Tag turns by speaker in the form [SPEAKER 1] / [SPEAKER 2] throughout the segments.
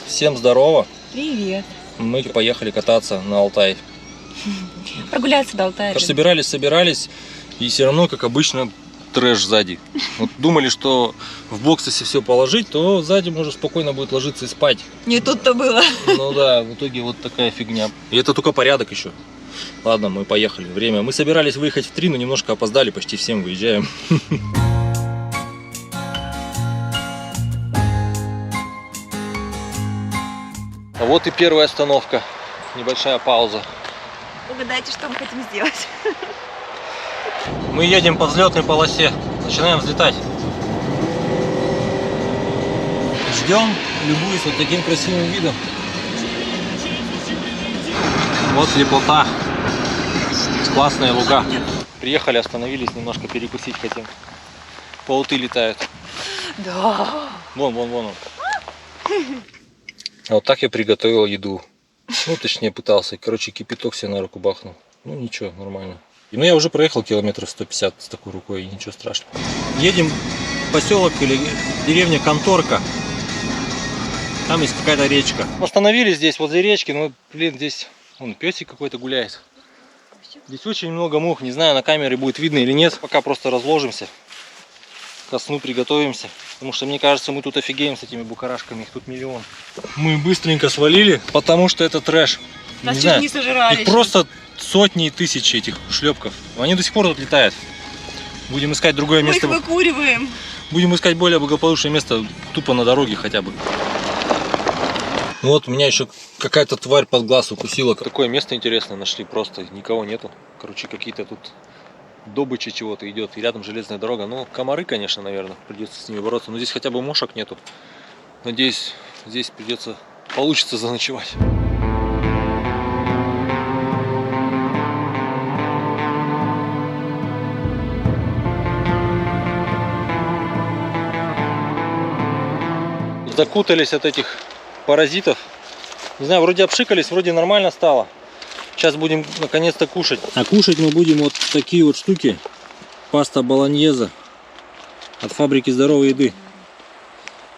[SPEAKER 1] Всем здорово.
[SPEAKER 2] Привет.
[SPEAKER 1] Мы поехали кататься на Алтай.
[SPEAKER 2] Прогуляться до Алтая.
[SPEAKER 1] Собирались, и все равно, как обычно, трэш сзади. Вот думали, что в бокс, если все положить, то сзади можно спокойно будет ложиться и спать.
[SPEAKER 2] Не тут-то было.
[SPEAKER 1] Ну да, в итоге вот такая фигня. И это только порядок еще. Ладно, мы поехали. Время. Мы собирались выехать в 3, но немножко опоздали, почти в 7 выезжаем. А вот и первая остановка. Небольшая пауза.
[SPEAKER 2] Угадайте, что мы хотим сделать.
[SPEAKER 1] Мы едем по взлетной полосе. Начинаем взлетать. Ждем, любуясь вот таким красивым видом. Вот слепота. Классные луга. Приехали, остановились, немножко перекусить хотим. Пауты летают.
[SPEAKER 2] Да.
[SPEAKER 1] Вон он. А вот так я приготовил еду. Ну, точнее, пытался. Короче, кипяток себе на руку бахнул. Ну, ничего, нормально. Ну, я уже проехал километров 150 с такой рукой, и ничего страшного. Едем в поселок или деревня Конторка. Там есть какая-то речка. Остановились здесь, возле речки. Ну, блин, здесь вон песик какой-то гуляет. Здесь очень много мух. Не знаю, на камере будет видно или нет. Пока просто разложимся. Ко сну приготовимся. Потому что, мне кажется, мы тут офигеем с этими букарашками. Их тут миллион. Мы быстренько свалили, потому что это трэш.
[SPEAKER 2] Нас
[SPEAKER 1] Не
[SPEAKER 2] чуть
[SPEAKER 1] знаю,
[SPEAKER 2] не сожрали.
[SPEAKER 1] их просто сотни и тысячи этих шлепков. Они до сих пор тут летают. Будем искать другое место.
[SPEAKER 2] Мы их выкуриваем.
[SPEAKER 1] Будем искать более благополучное место тупо на дороге хотя бы. Вот у меня еще какая-то тварь под глаз укусила. Такое место интересное нашли, просто никого нету. Короче, какие-то тут добыча чего-то идет. И рядом железная дорога. Ну, комары, конечно, наверное, придется с ними бороться. Но здесь хотя бы мошек нету. Надеюсь, здесь получится заночевать. Закутались от этих паразитов. Не знаю, вроде обшикались, вроде нормально стало. Сейчас будем наконец-то кушать. А кушать мы будем вот такие вот штуки. Паста болоньеза от фабрики здоровой еды.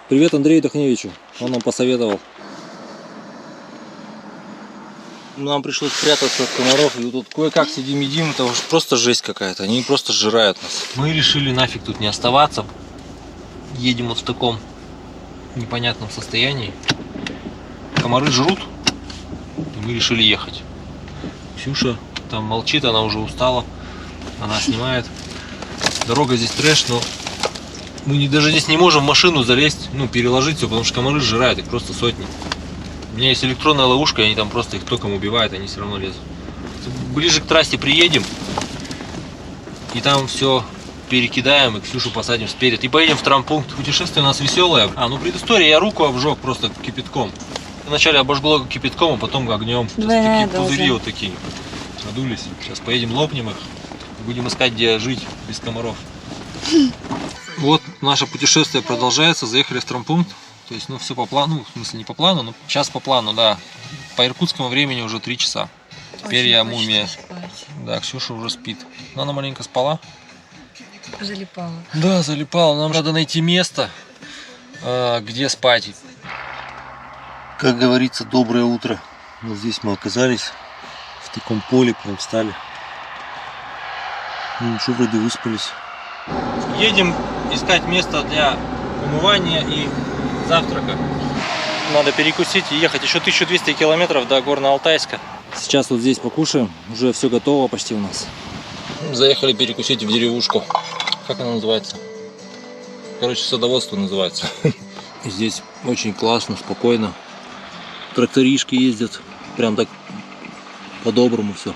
[SPEAKER 1] Привет Андрею Дахневичу. Он нам посоветовал. Нам пришлось прятаться от комаров. И тут кое-как сидим-едим. Это уж просто жесть какая-то. Они просто сжирают нас. Мы решили нафиг тут не оставаться. Едем вот в таком непонятном состоянии. Комары жрут, и мы решили ехать. Ксюша там молчит, она уже устала, она снимает. Дорога здесь трэш, но мы даже здесь не можем в машину залезть, ну, переложить все, потому что комары сжирают, их просто сотни. У меня есть электронная ловушка, и они там просто их током убивают, они все равно лезут. Ближе к трассе приедем, и там все перекидаем, и Ксюшу посадим спереди. И поедем в травмпункт. Путешествие у нас веселое. Ну, предыстория, я руку обжег просто кипятком. Вначале обожгло кипятком, а потом огнем. Такие пузыри вот такие надулись. Сейчас поедем, лопнем их. Будем искать, где жить без комаров. Вот наше путешествие продолжается. Заехали в травмпункт. То есть, ну, все по плану. Ну, в смысле, не по плану, но сейчас по плану, да. По иркутскому времени уже 3 часа. Теперь я мумия. Да, Ксюша уже спит. Но она маленько спала.
[SPEAKER 2] Залипала.
[SPEAKER 1] Да, залипала. Нам надо найти место, где спать. Как говорится, доброе утро. Вот здесь мы оказались. В таком поле прям встали. Ну ничего, вроде выспались. Едем искать место для умывания и завтрака. Надо перекусить и ехать еще 1200 километров до Горно-Алтайска. Сейчас вот здесь покушаем. Уже все готово почти у нас. Заехали перекусить в деревушку. Как она называется? Короче, садоводство называется. Здесь очень классно, спокойно. Тракторишки ездят. Прям так по-доброму все.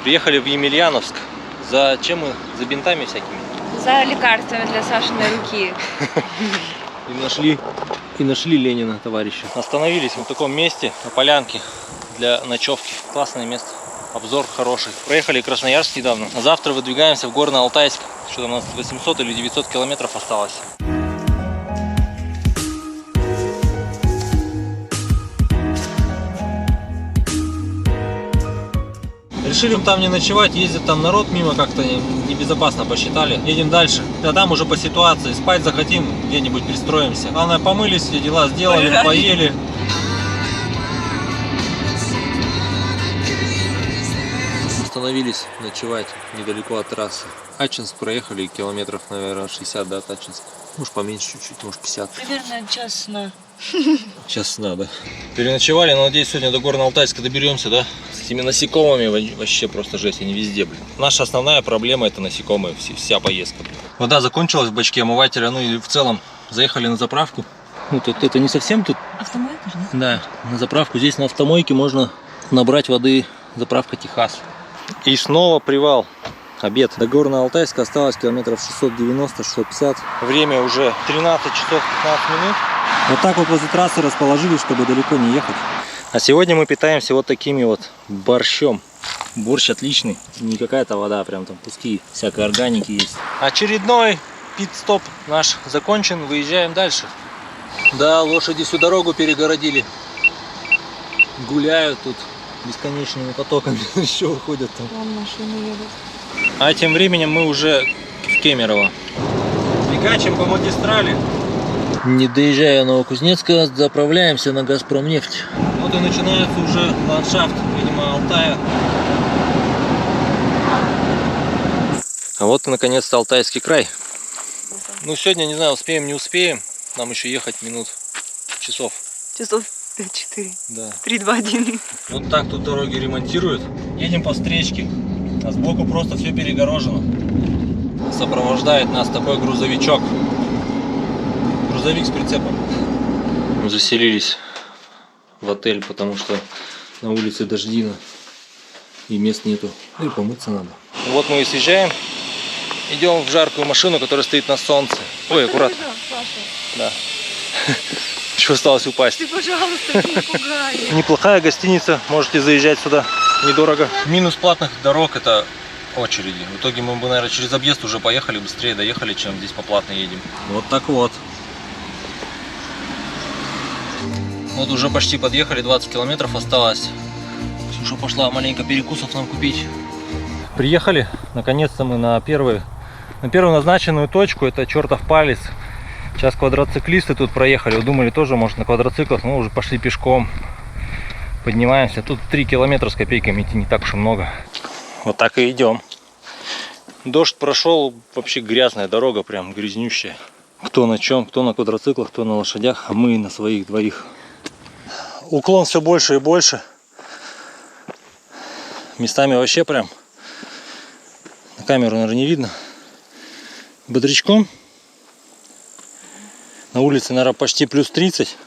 [SPEAKER 1] Приехали в Емельяновск. За чем мы? За бинтами всякими?
[SPEAKER 2] За лекарствами для Сашиной руки.
[SPEAKER 1] И нашли Ленина, товарища. Остановились в таком месте, на полянке для ночевки. Классное место. Обзор хороший. Проехали Красноярск недавно. А завтра выдвигаемся в Горно-Алтайск. Что там у нас 800 или 900 километров осталось. Решили там не ночевать, ездит там народ мимо, как-то небезопасно посчитали. Едем дальше. А там уже по ситуации. Спать захотим, где-нибудь пристроимся. Главное, помылись, все дела сделали, поели. Остановились ночевать недалеко от трассы. Ачинск проехали километров, наверное, 60 до Ачинска. Может поменьше чуть-чуть, может 50.
[SPEAKER 2] Примерно час сна.
[SPEAKER 1] Час сна, да. Переночевали, но надеюсь, сегодня до Горно-Алтайска доберемся, да? С этими насекомыми вообще просто жесть, они везде, блин. Наша основная проблема — это насекомые, вся поездка, блин. Вода закончилась в бачке омывателя, ну и в целом заехали на заправку. Ну тут это не совсем тут.
[SPEAKER 2] Автомойка же, да?
[SPEAKER 1] Да, на заправку. Здесь на автомойке можно набрать воды. Заправка Техас. И снова привал. Обед. До Горно-Алтайска осталось километров 690-650. Время уже 13 часов 15 минут. Вот так вот возле трассы расположились, чтобы далеко не ехать. А сегодня мы питаемся вот такими вот борщом. Борщ отличный. Не какая-то вода, прям там куски всякой органики есть. Очередной пит-стоп наш закончен. Выезжаем дальше. Да, лошади всю дорогу перегородили. Гуляют тут бесконечными потоками. Еще выходят там.
[SPEAKER 2] Вон машины едут.
[SPEAKER 1] А тем временем мы уже в Кемерово. Фигачим по магистрали. Не доезжая Новокузнецка, заправляемся на Газпромнефть. Вот и начинается уже ландшафт, видимо, Алтая. А вот и наконец-то Алтайский край. Ну сегодня, не знаю, успеем, не успеем. Нам еще ехать минут часов.
[SPEAKER 2] Часов 5-4.
[SPEAKER 1] Да.
[SPEAKER 2] 3-2-1.
[SPEAKER 1] Вот так тут дороги ремонтируют. Едем по встречке. А сбоку просто все перегорожено. Сопровождает нас такой грузовичок. Грузовик с прицепом. Мы заселились в отель, потому что на улице дождина и мест нету. И помыться надо. Вот мы и съезжаем. Идем в жаркую машину, которая стоит на солнце. Ой, аккуратно. Да. Еще осталось упасть.
[SPEAKER 2] Ты, пожалуйста, не пугай.
[SPEAKER 1] Неплохая гостиница, можете заезжать сюда, недорого. Минус платных дорог — это очереди. В итоге мы бы, наверное, через объезд уже поехали, быстрее доехали, чем здесь по платной едем. Вот так вот. Вот уже почти подъехали, 20 километров осталось. Ксюша пошла маленько перекусов нам купить. Приехали, наконец-то мы на первую назначенную точку, это чертов палец. Сейчас квадроциклисты тут проехали, думали тоже, может, на квадроциклах, но уже пошли пешком. Поднимаемся, тут 3 километра с копейками, идти не так уж и много. Вот так и идем. Дождь прошел, вообще грязная дорога, прям грязнющая. Кто на чем, кто на квадроциклах, кто на лошадях, а мы на своих двоих. Уклон все больше и больше. Местами вообще прям, на камеру, наверное, не видно. Бодрячком. На улице, наверное, почти плюс 30.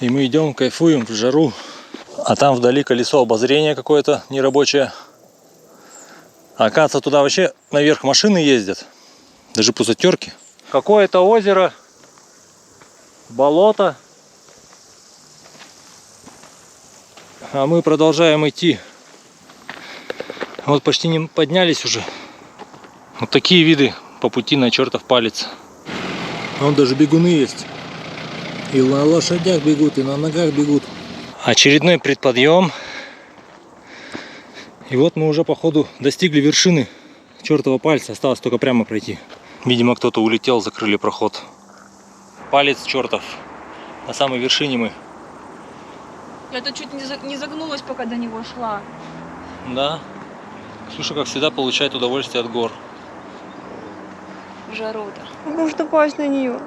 [SPEAKER 1] И мы идем, кайфуем в жару. А там вдали колесо обозрения какое-то нерабочее. А оказывается, туда вообще наверх машины ездят. Даже пузатерки. Какое-то озеро. Болото. А мы продолжаем идти. Вот почти не поднялись уже. Вот такие виды по пути на чертов палец. Вон даже бегуны есть. И на лошадях бегут, и на ногах бегут. Очередной предподъем. И вот мы уже, походу, достигли вершины чертова пальца. Осталось только прямо пройти. Видимо, кто-то улетел, закрыли проход. Палец чертов. На самой вершине мы.
[SPEAKER 2] Я тут чуть не загнулась, пока до него шла.
[SPEAKER 1] Да. Ксюша, как всегда, получает удовольствие от гор.
[SPEAKER 2] В жару-то.
[SPEAKER 3] Может упасть на нее.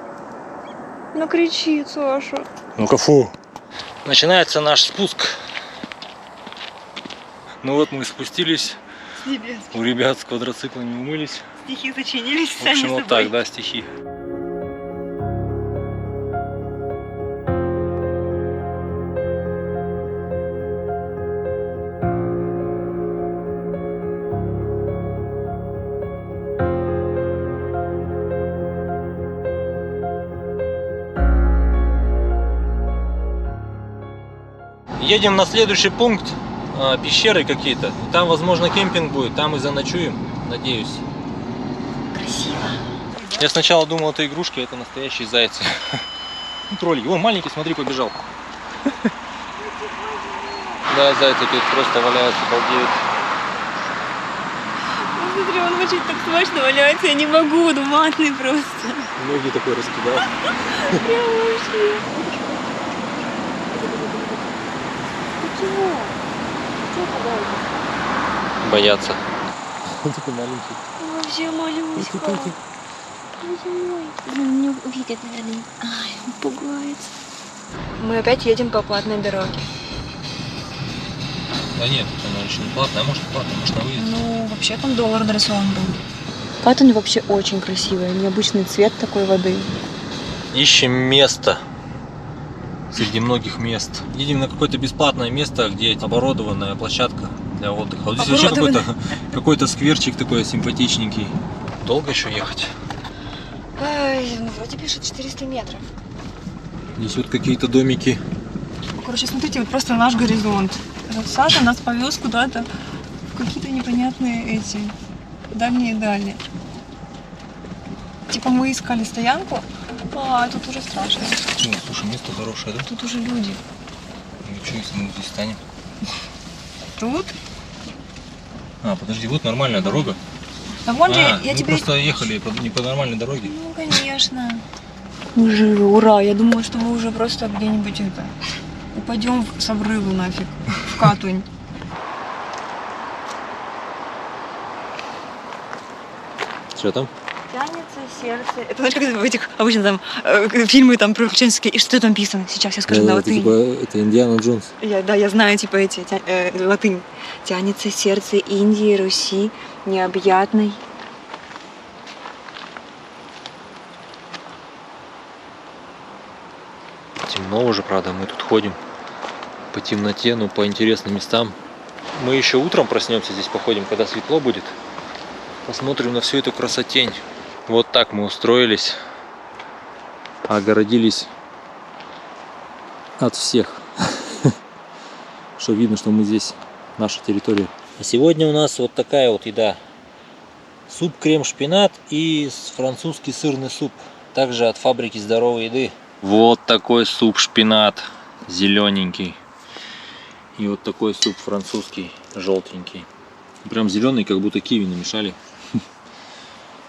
[SPEAKER 3] Ну кричит Саша.
[SPEAKER 1] Ну-ка, фу. Начинается наш спуск. Ну вот мы спустились.
[SPEAKER 2] С небес.
[SPEAKER 1] У ребят с квадроциклами умылись.
[SPEAKER 2] Стихи сочинились
[SPEAKER 1] В
[SPEAKER 2] сами
[SPEAKER 1] общем, вот
[SPEAKER 2] собой.
[SPEAKER 1] так, да, стихи. Едем на следующий пункт, пещеры какие-то. Там, возможно, кемпинг будет, там и заночуем, надеюсь.
[SPEAKER 2] Красиво.
[SPEAKER 1] Я сначала думал, это игрушки, это настоящие зайцы. Тролли. Вон маленький, смотри, побежал. Да, зайцы тут просто валяются, балдеют.
[SPEAKER 2] Смотри, он очень так смачно валяется, я не могу, он матный просто.
[SPEAKER 1] Ноги такой раскидал.
[SPEAKER 2] Прям вообще. Почему? Чего пугаешься?
[SPEAKER 1] Боятся. Он такой маленький.
[SPEAKER 2] Он вообще малюська. Боже мой. Он не увидит, наверное. Ай, он пугается. Мы опять едем по платной дороге.
[SPEAKER 1] Да нет, она еще не платная, а может платная, может на выезд.
[SPEAKER 2] Ну, вообще там доллар нарисован был. Катань вообще очень красивая, необычный цвет такой воды.
[SPEAKER 1] Ищем место среди многих мест. Едем на какое-то бесплатное место, где оборудованная площадка для отдыха. Вот здесь вообще какой-то скверчик такой симпатичненький. Долго еще ехать?
[SPEAKER 2] Ой, ну вроде пишет 400 метров.
[SPEAKER 1] Здесь вот какие-то домики.
[SPEAKER 2] Короче, смотрите, вот просто наш горизонт. Вот Саша нас повез куда-то в какие-то непонятные эти дальние дали. Типа мы искали стоянку, а тут уже страшно.
[SPEAKER 1] Ну, слушай, место хорошее, да?
[SPEAKER 2] Тут уже люди.
[SPEAKER 1] Ну что, если мы здесь станем?
[SPEAKER 2] Тут?
[SPEAKER 1] А, подожди, вот нормальная дорога.
[SPEAKER 2] А вон же я
[SPEAKER 1] мы
[SPEAKER 2] тебе...
[SPEAKER 1] просто ехали не по нормальной дороге.
[SPEAKER 2] Ну, конечно. Мы живы, ура! Я думала, что мы уже просто где-нибудь это... упадем с обрыва нафиг, в Катунь.
[SPEAKER 1] Что там?
[SPEAKER 2] Тянется сердце. Это знаешь, как в этих обычно там фильмы там приключенческие. И что там написано? Сейчас я скажу на латыни.
[SPEAKER 1] Это Индиана Джонс.
[SPEAKER 2] Я знаю, типа эти, латынь. Тянется сердце Индии, Руси, необъятной.
[SPEAKER 1] Темно уже, правда, мы тут ходим по темноте, но по интересным местам. Мы еще утром проснемся, здесь походим, когда светло будет. Посмотрим на всю эту красотень. Вот так мы устроились, огородились от всех. Что видно, что мы здесь, наша территория. А сегодня у нас вот такая вот еда. Суп крем-шпинат и французский сырный суп. Также от фабрики здоровой еды. Вот такой суп шпинат, зелененький. И вот такой суп французский, желтенький. Прям зеленый, как будто киви намешали.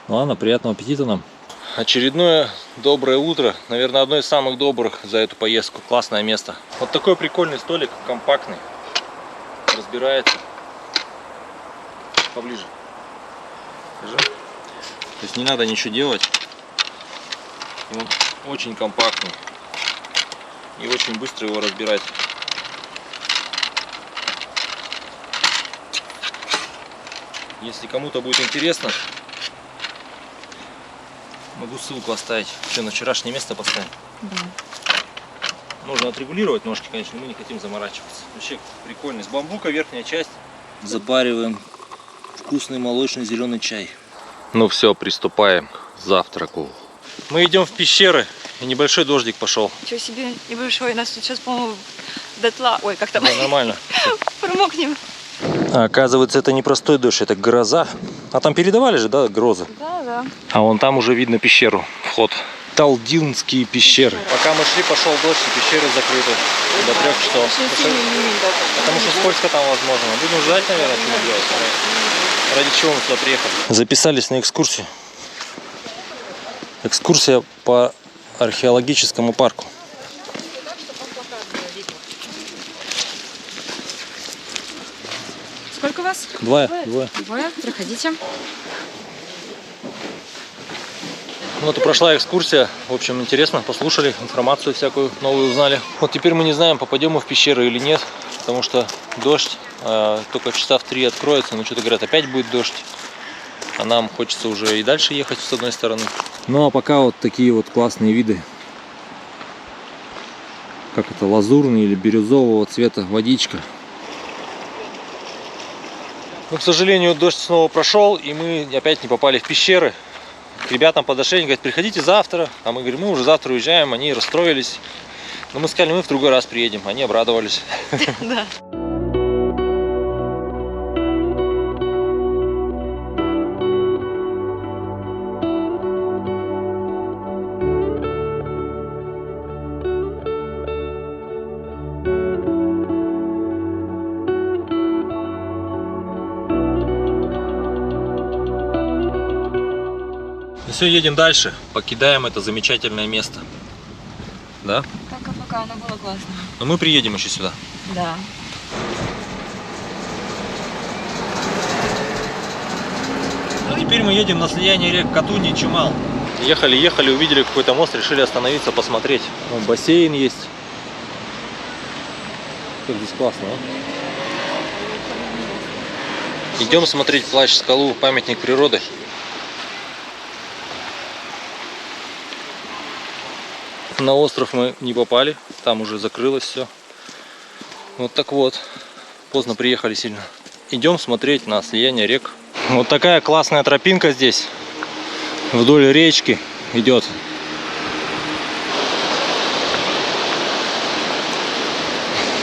[SPEAKER 1] Ладно, приятного аппетита нам. Очередное доброе утро. Наверное, одно из самых добрых за эту поездку. Классное место. Вот такой прикольный столик, компактный. Разбирается. Поближе. Держи. То есть не надо ничего делать. И он очень компактный. И очень быстро его разбирать. Если кому-то будет интересно, могу ссылку оставить. Что, на вчерашнее место поставить?
[SPEAKER 2] Да.
[SPEAKER 1] Нужно отрегулировать ножки, конечно, мы не хотим заморачиваться. Вообще прикольно. Из бамбука верхняя часть. Запариваем вкусный молочный зеленый чай. Ну все, приступаем к завтраку. Мы идем в пещеры, и небольшой дождик пошел.
[SPEAKER 2] Ничего себе, небольшой. Нас тут сейчас, по-моему, дотла. Ой, как там?
[SPEAKER 1] Да, нормально.
[SPEAKER 2] Промокнем.
[SPEAKER 1] А, оказывается, это не простой дождь, это гроза. А там передавали же, да, грозы?
[SPEAKER 2] Да, да.
[SPEAKER 1] А вон там уже видно пещеру, вход. Талдинские пещеры. Пока мы шли, пошел дождь, и пещеры закрыты до 3 часов. Потому что сколько там возможно. Будем ждать, наверное, что мы делать. Ради чего мы сюда приехали? Записались на экскурсию. Экскурсия по археологическому парку.
[SPEAKER 2] Сколько вас?
[SPEAKER 1] Двое.
[SPEAKER 2] Двое. Проходите.
[SPEAKER 1] Вот и прошла экскурсия. В общем, интересно, послушали, информацию всякую новую узнали. Вот теперь мы не знаем, попадем мы в пещеру или нет, потому что дождь только часа в 3 откроется, но что-то говорят, опять будет дождь. А нам хочется уже и дальше ехать с одной стороны. Ну а пока вот такие вот классные виды. Как это, лазурный или бирюзового цвета водичка. Но, к сожалению, дождь снова прошел, и мы опять не попали в пещеры. К ребятам подошли, они говорят, приходите завтра. А мы говорим, мы уже завтра уезжаем, они расстроились. Но мы сказали, мы в другой раз приедем. Они обрадовались.
[SPEAKER 2] Да.
[SPEAKER 1] все, едем дальше. Покидаем это замечательное место. Да?
[SPEAKER 2] Пока-пока, оно было классно.
[SPEAKER 1] Но мы приедем еще сюда.
[SPEAKER 2] Да.
[SPEAKER 1] А теперь мы едем на слияние рек Катунь и Чумал. Ехали, увидели какой-то мост, решили остановиться, посмотреть. Вон бассейн есть. Как здесь классно, а? Идем смотреть Плащ-скалу, памятник природы. На остров мы не попали, там уже закрылось все. Вот так вот, поздно приехали сильно. Идем смотреть на слияние рек. Вот такая классная тропинка здесь, вдоль речки идет.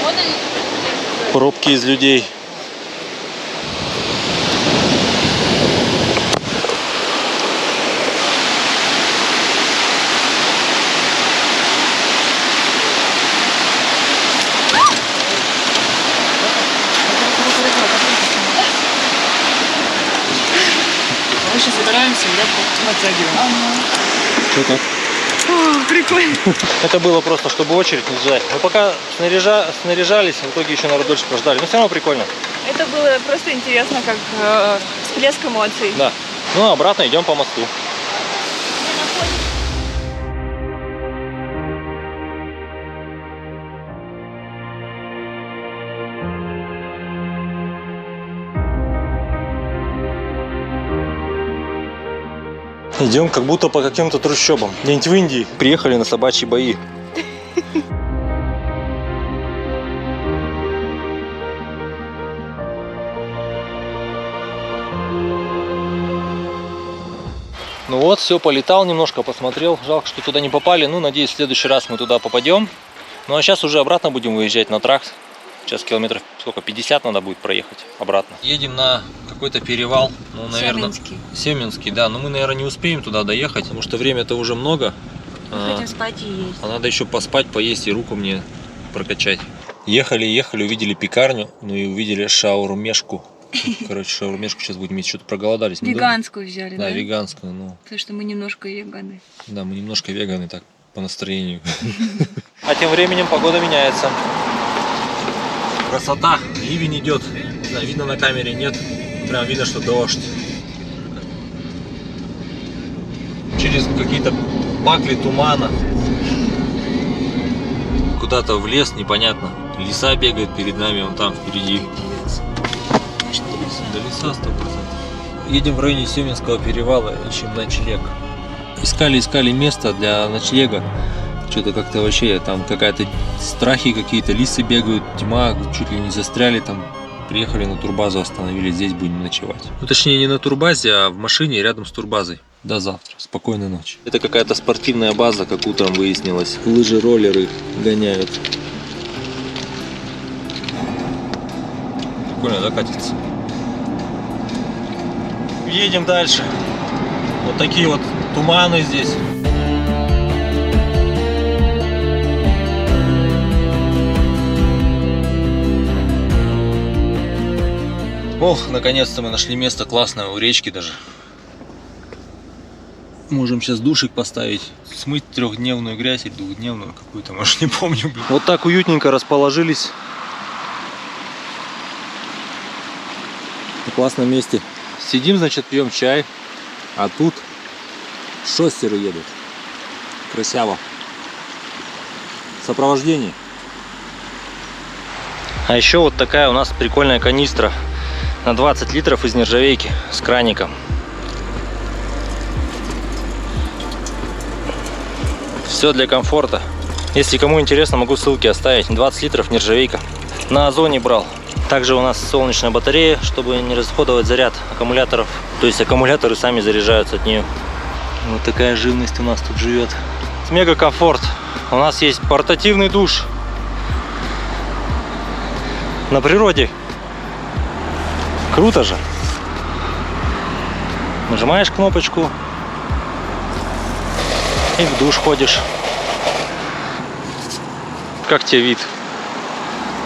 [SPEAKER 2] Вот они.
[SPEAKER 1] Пробки из людей.
[SPEAKER 4] Мы сейчас собираемся и рябку подтягиваем.
[SPEAKER 1] Что так?
[SPEAKER 3] О, прикольно.
[SPEAKER 1] Это было просто, чтобы очередь не ждать. Мы пока снаряжались, в итоге еще, наверное, дольше прождали. Но все равно прикольно.
[SPEAKER 3] Это было просто интересно, как всплеск эмоций.
[SPEAKER 1] Да. Ну, а обратно идем по мосту. Идем как будто по каким-то трущобам. Где-нибудь в Индии. Приехали на собачьи бои. Ну вот, все, полетал немножко, посмотрел. Жалко, что туда не попали. Ну, надеюсь, в следующий раз мы туда попадем. Ну, а сейчас уже обратно будем выезжать на тракт. Сейчас километров сколько, 50 надо будет проехать обратно. Едем на какой-то перевал, ну, наверное, Семенский, да. Но мы, наверное, не успеем туда доехать, потому что время-то уже много.
[SPEAKER 2] Мы хотим спать и есть.
[SPEAKER 1] А надо еще поспать, поесть и руку мне прокачать. Ехали, увидели пекарню, ну и увидели шаурмешку. Короче, шаурмешку сейчас будем есть, что-то проголодались.
[SPEAKER 2] Веганскую взяли, да?
[SPEAKER 1] Да, веганскую, ну.
[SPEAKER 2] Потому что мы немножко веганы.
[SPEAKER 1] Да, мы немножко веганы, так, по настроению. А тем временем погода меняется. Красота, ливень идет. Не знаю, видно на камере, нет. Прям видно, что дождь. Через какие-то пакли тумана. Куда-то в лес, непонятно. Лиса бегает перед нами, вон там впереди. До леса 100%. Едем в районе Семенского перевала, ищем ночлег. Искали место для ночлега. Что-то как-то вообще там какая-то страхи какие-то, лисы бегают, тьма, чуть ли не застряли там. Приехали на турбазу, остановились, здесь будем ночевать. Ну, точнее, не на турбазе, а в машине рядом с турбазой. До завтра. Спокойной ночи. Это какая-то спортивная база, как утром выяснилось. Лыжи-роллеры гоняют. Прикольно, да, катится? Едем дальше. Вот такие вот туманы здесь. Ох, наконец-то мы нашли место классное у речки даже. Можем сейчас душик поставить, смыть трехдневную грязь или двухдневную какую-то, может, не помню. Вот так уютненько расположились. На классном месте. Сидим, значит, пьем чай, а тут шостеры едут. Красиво. Сопровождение. А еще вот такая у нас прикольная канистра на 20 литров из нержавейки с краником. Все для комфорта. Если кому интересно, могу ссылки оставить. 20 литров нержавейка. На Озоне брал. Также у нас солнечная батарея, чтобы не расходовать заряд аккумуляторов. То есть аккумуляторы сами заряжаются от нее. Вот такая живность у нас тут живет. Мега комфорт. У нас есть портативный душ. На природе. Круто же. Нажимаешь кнопочку и в душ ходишь. Как тебе вид?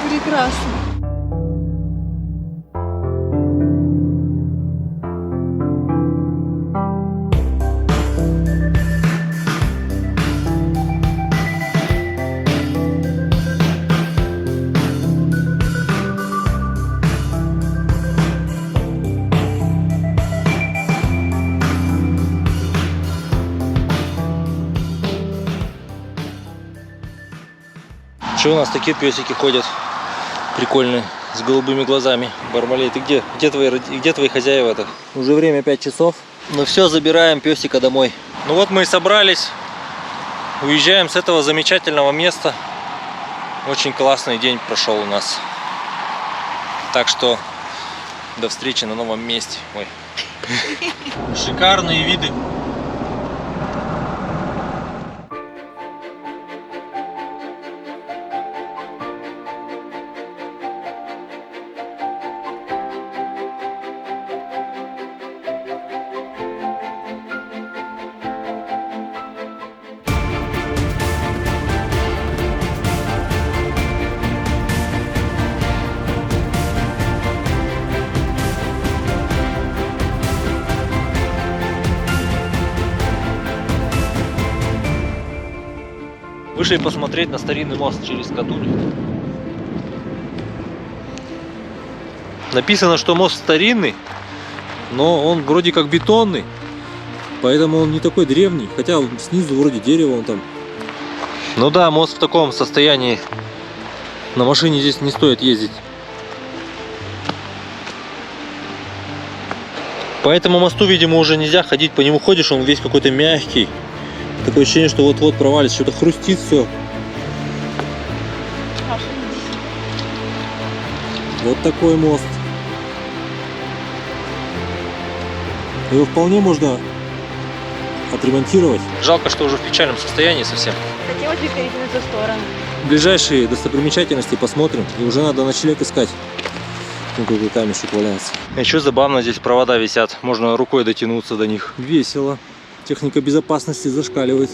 [SPEAKER 3] Прекрасно.
[SPEAKER 1] Что у нас такие песики ходят прикольные, с голубыми глазами. Бармалей, ты где? Где твои хозяева-то? Уже время 5 часов. Ну все, забираем песика домой. Ну вот мы и собрались. Уезжаем с этого замечательного места. Очень классный день прошел у нас. Так что до встречи на новом месте. Ой. Шикарные виды. Вышли посмотреть на старинный мост через Катунь. Написано, что мост старинный, но он вроде как бетонный, поэтому он не такой древний, хотя снизу вроде дерево он там. Ну да, мост в таком состоянии, на машине здесь не стоит ездить. По этому мосту, видимо, уже нельзя ходить, по нему ходишь, он весь какой-то мягкий. Такое ощущение, что вот-вот провалится, что-то хрустит все. Вот такой мост. Его вполне можно отремонтировать. Жалко, что уже в печальном состоянии совсем.
[SPEAKER 3] Хотелось бы перейти на ту сторону.
[SPEAKER 1] Ближайшие достопримечательности посмотрим. И уже надо ночлег искать. Ну, какой камешек валяется. Еще забавно, здесь провода висят. Можно рукой дотянуться до них. Весело. Техника безопасности зашкаливает.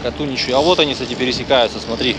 [SPEAKER 1] Катунь еще. А вот они, кстати, пересекаются, смотри.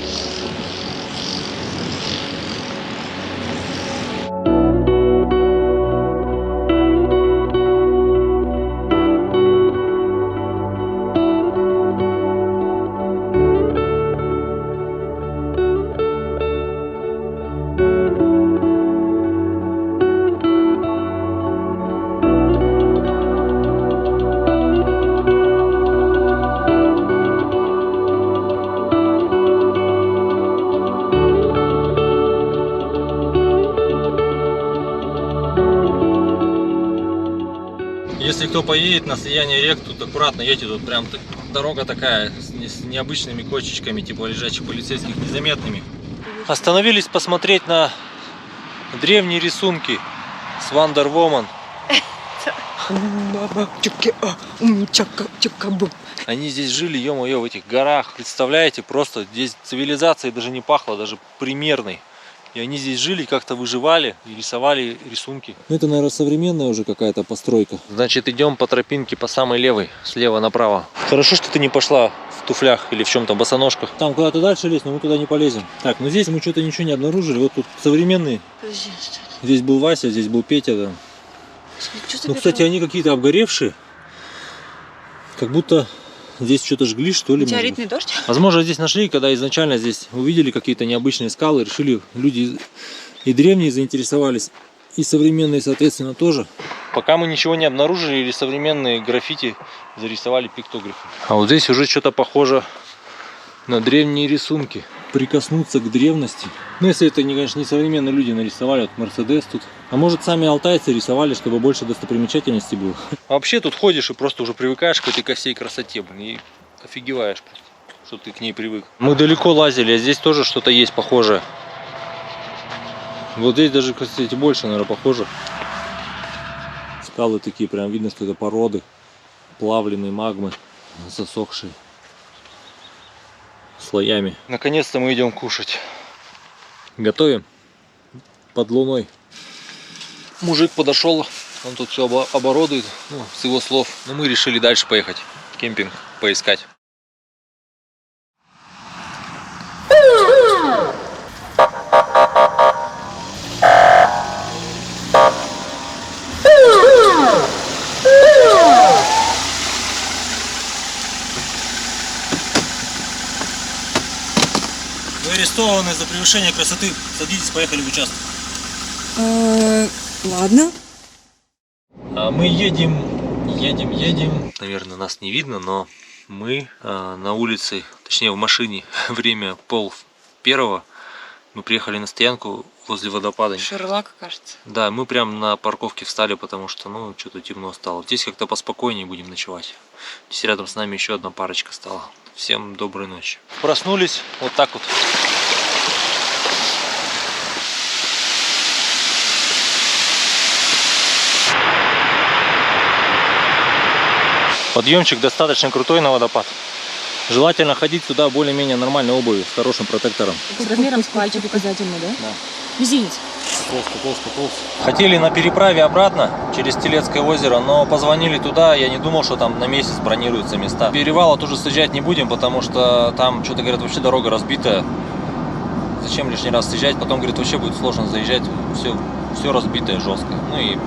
[SPEAKER 1] Если кто поедет на слияние рек, тут аккуратно едьте, тут прям дорога такая с необычными кочечками, типа лежачих полицейских, незаметными. Остановились посмотреть на древние рисунки с Wonder Woman. Они здесь жили, ё-моё, в этих горах. Представляете, просто здесь цивилизацией даже не пахло, даже примерной. И они здесь жили, как-то выживали и рисовали рисунки. Это, наверное, современная уже какая-то постройка. Значит, идем по тропинке по самой левой, слева направо. Хорошо, что ты не пошла в туфлях или в чем-то босоножках. Там куда-то дальше лезть, но мы туда не полезем. Так, ну здесь мы что-то ничего не обнаружили. Вот тут современные.
[SPEAKER 2] Подожди, что это?
[SPEAKER 1] Здесь был Вася, здесь был Петя. Да. Ну, кстати, они какие-то обгоревшие. Как будто здесь что-то жгли, что ли.
[SPEAKER 2] Метеоритный дождь?
[SPEAKER 1] Возможно, здесь нашли, когда изначально здесь увидели какие-то необычные скалы, решили, люди и древние заинтересовались, и современные, соответственно, тоже. Пока мы ничего не обнаружили, или современные граффити зарисовали пиктографы. А вот здесь уже что-то похоже на древние рисунки. Прикоснуться к древности. Ну, если это, конечно, не современные люди нарисовали, вот Мерседес тут. А может, сами алтайцы рисовали, чтобы больше достопримечательностей было. А вообще тут ходишь и просто уже привыкаешь к этой всей красоте, блин, и офигеваешь просто, что ты к ней привык. Мы далеко лазили, а здесь тоже что-то есть похожее. Вот здесь даже, кстати, больше, наверное, похоже. Скалы такие, прям видно, что это породы, плавленные магмы, засохшие слоями. Наконец-то мы идем кушать. Готовим под луной. Мужик подошел, он тут все оборудует, ну, с его слов. Но мы решили дальше поехать, кемпинг поискать. Вы арестованы за превышение красоты. Садитесь, поехали в участок.
[SPEAKER 2] Ладно.
[SPEAKER 1] А мы едем. Наверное, нас не видно, но Мы на улице, точнее в машине, время 12:30. Мы приехали на стоянку возле водопада.
[SPEAKER 4] Шерлак, кажется.
[SPEAKER 1] Да, мы прям на парковке встали, потому что, ну, что-то темно стало. Здесь как-то поспокойнее будем ночевать. Здесь рядом с нами еще одна парочка стала. Всем доброй ночи. Проснулись вот так вот. Подъемчик достаточно крутой на водопад. Желательно ходить туда более-менее нормальной обуви, с хорошим протектором.
[SPEAKER 4] С размером с пальчик указательно, да?
[SPEAKER 1] Да.
[SPEAKER 4] Мизинец.
[SPEAKER 1] Полз. Хотели на переправе обратно через Телецкое озеро, но позвонили туда, я не думал, что там на месяц бронируются места. Перевала тоже съезжать не будем, потому что там, что-то говорят, вообще дорога разбитая. Зачем лишний раз съезжать, потом, говорит, вообще будет сложно заезжать, все разбитое жестко. Ну и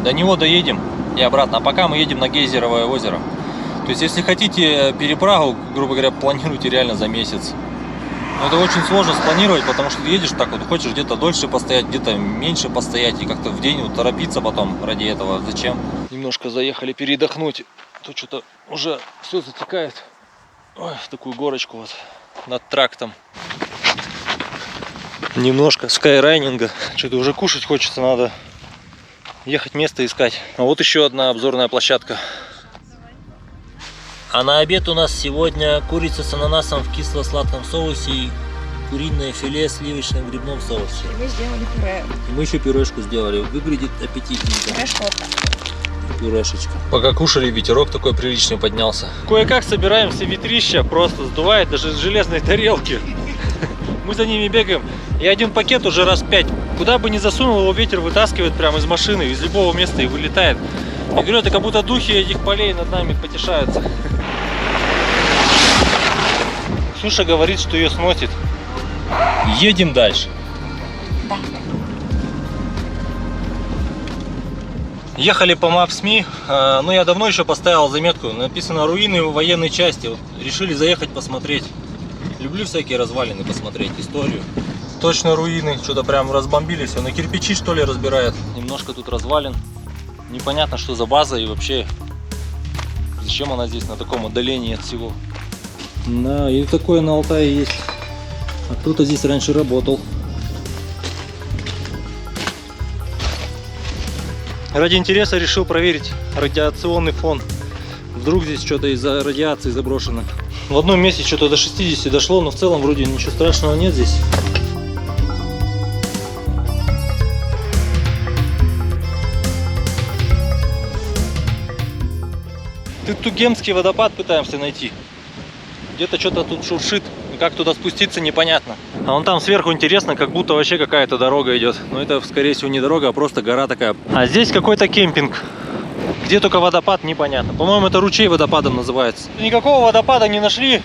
[SPEAKER 1] до него доедем и обратно, а пока мы едем на Гейзеровое озеро. То есть, если хотите переправу, грубо говоря, планируйте реально за месяц. Но это очень сложно спланировать, потому что ты едешь так вот, хочешь где-то дольше постоять, где-то меньше постоять, и как-то в день вот торопиться потом ради этого. Зачем? Немножко заехали передохнуть. Тут что-то уже все затекает. Ой, в такую горочку вот над трактом. Немножко скайрайнинга. Что-то уже кушать хочется, надо ехать место искать. А вот еще одна обзорная площадка. А на обед у нас сегодня курица с ананасом в кисло-сладком соусе и куриное филе в сливочном грибном соусе.
[SPEAKER 2] Мы сделали пюре.
[SPEAKER 1] И мы еще пюрешку сделали. Выглядит аппетитненько.
[SPEAKER 2] Пюрешка.
[SPEAKER 1] Пюрешечка. Пока кушали, ветерок такой приличный поднялся. Кое-как собираем все ветрища, просто сдувает даже с железной тарелки. Мы за ними бегаем. И один пакет уже раз 5. Куда бы ни засунул, его ветер вытаскивает прямо из машины, из любого места и вылетает. Я говорю, это как будто духи этих полей над нами потешаются. Ксюша говорит, что ее сносит. Едем дальше.
[SPEAKER 2] Да.
[SPEAKER 1] Ехали по Maps.me, но я давно еще поставил заметку. Написано руины военной части. Вот решили заехать посмотреть. Люблю всякие развалины посмотреть, историю. Точно руины, что-то прям разбомбили все. На кирпичи что ли разбирают. Немножко тут развалин. Непонятно, что за база и вообще зачем она здесь на таком отдалении от всего. Да, и такое на Алтае есть. А кто-то здесь раньше работал. Ради интереса решил проверить радиационный фон. Вдруг здесь что-то из-за радиации заброшено. В одном месте что-то до 60 дошло, но в целом вроде ничего страшного нет здесь. Тугемский водопад пытаемся найти. Где-то что-то тут шуршит. Как туда спуститься, непонятно. А вон там сверху интересно, как будто вообще какая-то дорога идет. Но это, скорее всего, не дорога, а просто гора такая. А здесь какой-то кемпинг. Где только водопад, непонятно. По-моему, это ручей водопадом называется. Никакого водопада не нашли.